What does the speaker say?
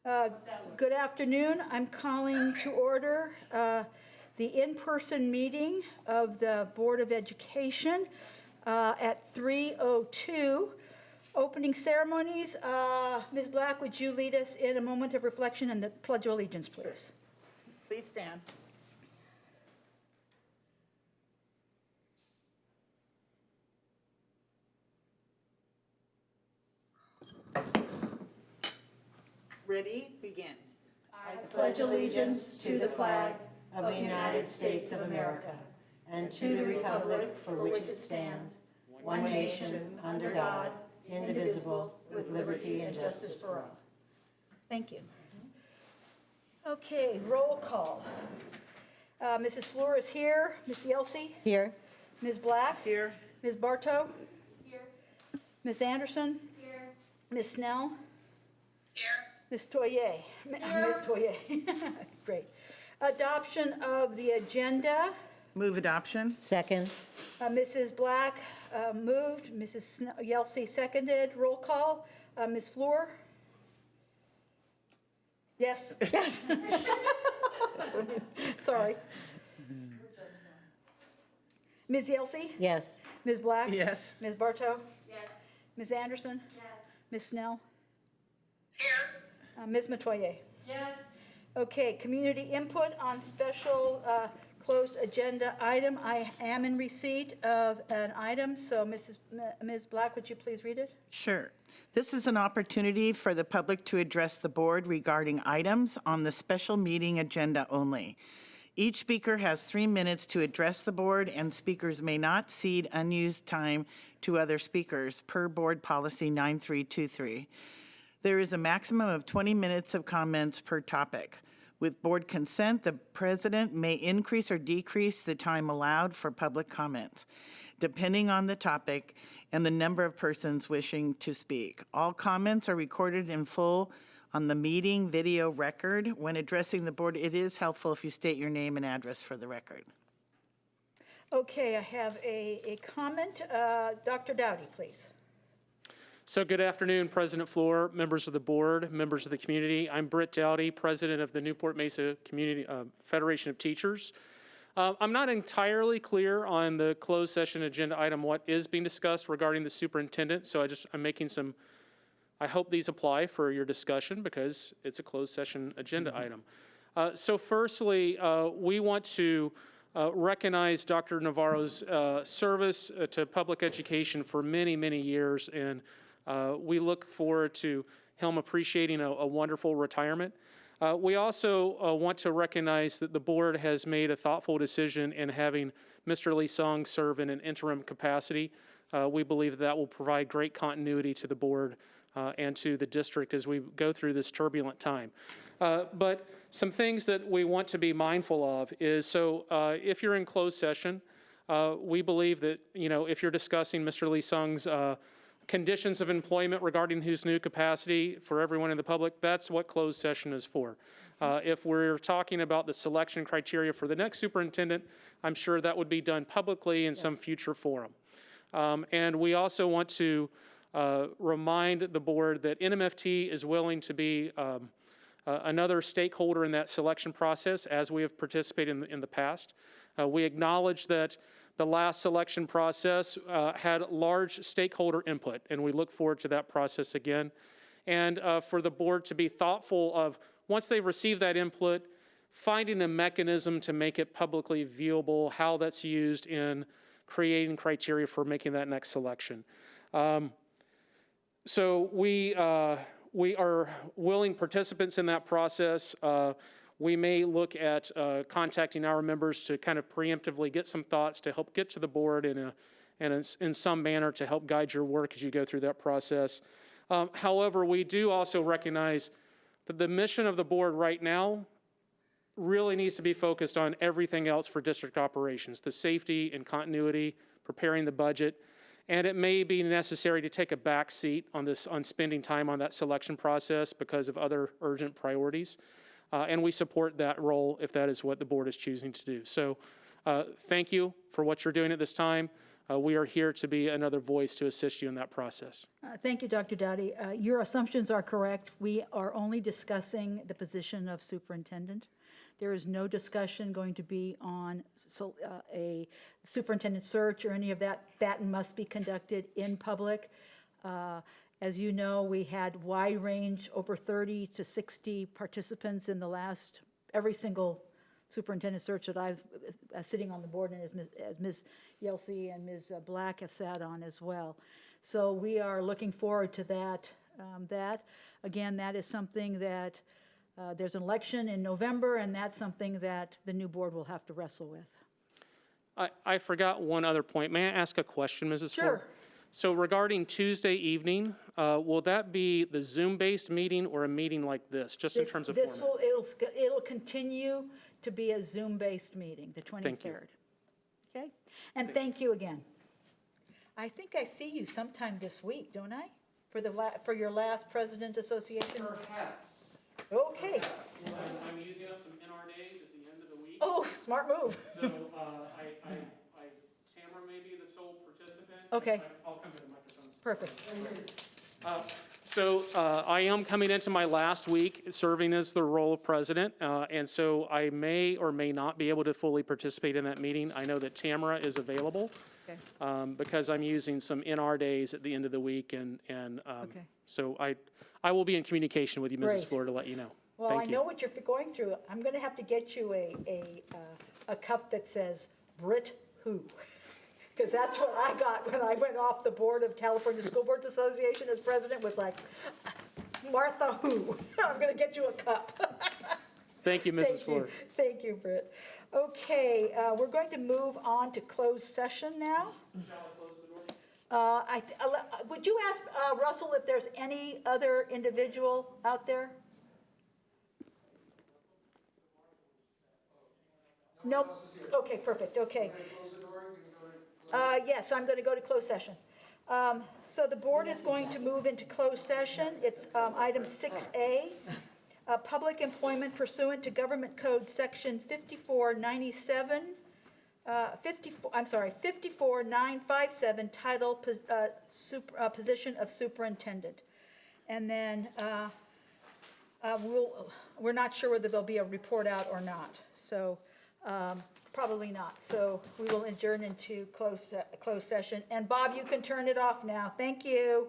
Good afternoon. I'm calling to order the in-person meeting of the Board of Education at 3:02. Opening ceremonies. Ms. Black, would you lead us in a moment of reflection and the Pledge of Allegiance, please? Please stand. Ready? Begin. I pledge allegiance to the flag of the United States of America and to the republic for which it stands, one nation, under God, indivisible, with liberty and justice for all. Thank you. Okay, roll call. Mrs. Fleur is here. Ms. Yelsey? Here. Ms. Black? Here. Ms. Bartow? Here. Ms. Anderson? Here. Ms. Snell? Here. Ms. Toye? Ms. Toye. Great. Adoption of the agenda. Move adoption. Second. Mrs. Black moved. Mrs. Yelsey seconded. Roll call. Ms. Fleur? Yes? Sorry. Ms. Yelsey? Yes. Ms. Black? Yes. Ms. Bartow? Yes. Ms. Anderson? Yes. Ms. Snell? Here. Ms. Metoyer? Yes. Okay, community input on special closed agenda item. I am in receipt of an item, so Ms. Black, would you please read it? Sure. This is an opportunity for the public to address the board regarding items on the special meeting agenda only. Each speaker has 3 minutes to address the board, and speakers may not cede unused time to other speakers per board policy 9323. There is a maximum of 20 minutes of comments per topic. With board consent, the president may increase or decrease the time allowed for public comments, depending on the topic and the number of persons wishing to speak. All comments are recorded in full on the meeting video record. When addressing the board, it is helpful if you state your name and address for the record. Okay, I have a comment. Dr. Dowdy, please. So good afternoon, President Floor, members of the board, members of the community. I'm Britt Dowdy, president of the Newport-Mesa Community Federation of Teachers. I'm not entirely clear on the closed session agenda item what is being discussed regarding the superintendent, so I'm making some, I hope these apply for your discussion because it's a closed session agenda item. So firstly, we want to recognize Dr. Navarro's service to public education for many, many years, and we look forward to him appreciating a wonderful retirement. We also want to recognize that the board has made a thoughtful decision in having Mr. Lee Song serve in an interim capacity. We believe that will provide great continuity to the board and to the district as we go through this turbulent time. But some things that we want to be mindful of is, so if you're in closed session, we believe that, if you're discussing Mr. Lee Song's conditions of employment regarding his new capacity for everyone in the public, that's what closed session is for. If we're talking about the selection criteria for the next superintendent, I'm sure that would be done publicly in some future forum. And we also want to remind the board that NMFT is willing to be another stakeholder in that selection process as we have participated in the past. We acknowledge that the last selection process had large stakeholder input, and we look forward to that process again. And for the board to be thoughtful of, once they've received that input, finding a mechanism to make it publicly viewable, how that's used in creating criteria for making that next selection. So we are willing participants in that process. We may look at contacting our members to kind of preemptively get some thoughts to help get to the board in some manner to help guide your work as you go through that process. However, we do also recognize that the mission of the board right now really needs to be focused on everything else for district operations, the safety and continuity, preparing the budget, and it may be necessary to take a back seat on spending time on that selection process because of other urgent priorities. And we support that role if that is what the board is choosing to do. So thank you for what you're doing at this time. we are here to be another voice to assist you in that process. Thank you, Dr. Dowdy. Your assumptions are correct. We are only discussing the position of superintendent. There is no discussion going to be on a superintendent search or any of that. That must be conducted in public. As you know, we had wide range, over 30 to 60 participants in the last, every single superintendent search that I've, sitting on the board, and as Ms. Yelsey and Ms. Black have sat on as well. So we are looking forward to that. Again, that is something that, there's an election in November, and that's something that the new board will have to wrestle with. I forgot one other point. May I ask a question, Mrs. Fluor? Sure. So regarding Tuesday evening, will that be the Zoom-based meeting or a meeting like this, just in terms of format? It'll continue to be a Zoom-based meeting, the 23rd. Thank you. Okay? And thank you again. I think I see you sometime this week, don't I? For your last President Association? Perhaps. Okay. I'm using up some NR days at the end of the week. Oh, smart move. So Tamara may be the sole participant. Okay. I'll come to the microphone. Perfect. So I am coming into my last week serving as the role of president, and so I may or may not be able to fully participate in that meeting. I know that Tamara is available because I'm using some NR days at the end of the week, and so I will be in communication with you, Mrs. Great. Fluor, to let you know. Well, Thank I you. know what you're going through. I'm going to have to get you a cup that says Brit Who. Because that's what I got when I went off the board of California School Boards Association as president, was like, Martha Who. I'm going to get you a cup. Thank you, Mrs. Fluor. Thank you, Britt. Okay, we're going to move on to closed session now. Shall I close the door? Would you ask Russell if there's any other individual out there? Nope. Okay, perfect, okay. Yes, I'm going to go to closed session. So the board is going to move into closed session. It's item 6A, public employment pursuant to Government Code Section 5497, 54957, title position of superintendent. And then we're not sure whether there'll be a report out or not. So probably not. So we will adjourn into closed session. And Bob, you can turn it off now. Thank you.